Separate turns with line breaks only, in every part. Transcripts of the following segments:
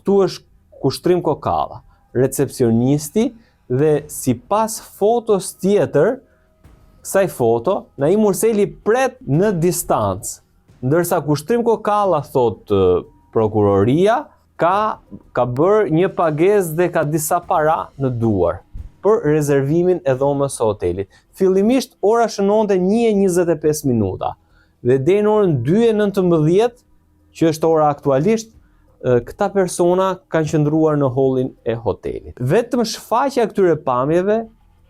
Ktu është kushtrim kokalla. Recepcionisti dhe sipas fotos tjetër, kësaj foto, Naim Urseli pret në distancë, ndërsa kushtrim kokalla thot prokuroria ka bërë një pagesë dhe ka disa para në duar për rezervimin e dhomës së hotelit. Fillimisht ora shënonte 1:25 minuta dhe deri në orën 2:19, që është ora aktualisht, këta persona kanë qëndruar në hallin e hotelit. Vetëm shfaqja e këtyre pamjeve,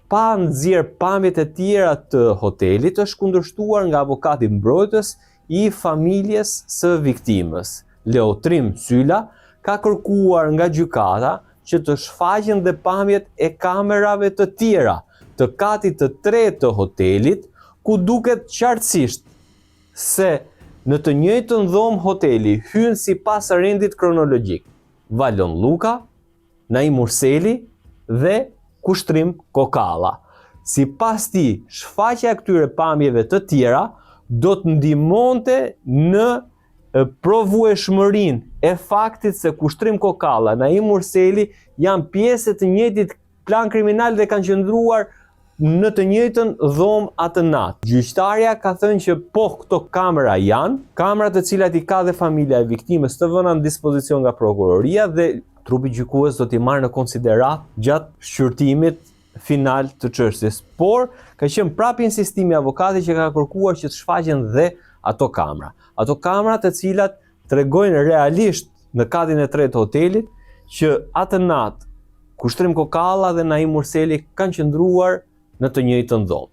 pa nxjerr pamjet e tjera të hotelit, është kundërshtuar nga avokati mbrojtës i familjes së viktimës. Leotrim Sylla ka kërkuar nga gjykata që të shfaqen dhe pamjet e kamerave të tjera të katit të 3 të hotelit, ku duket qartësisht se në të njëjtën dhomë hoteli hyn sipas rendit kronologjik Valon Luka, Naim Urseli dhe kushtrim kokalla. Sipas tij, shfaqja e këtyre pamjeve të tjera do të ndihmonte në provueshmërinë e faktit se kushtrim kokalla, Naim Urseli janë pjesë të njëjtit plan kriminal dhe kanë qëndruar në të njëjtën dhomë atë natë. Gjyqtarja ka thënë që po këto kamera janë, kamera të cilat i ka dhe familja e viktimës të vëna në dispozicion nga prokuroria dhe trupi gjykues do t'i marrë në konsiderat gjatë shqyrtimit final të çështjes. Por ka qenë prapë insistimi i avokatit që ka kërkuar që të shfaqen dhe ato kamera. Ato kamera të cilat tregojnë realisht në katin e 3 të hotelit që atë natë kushtrim kokalla dhe Naim Urseli kanë qëndruar në të njëjtën dhomë.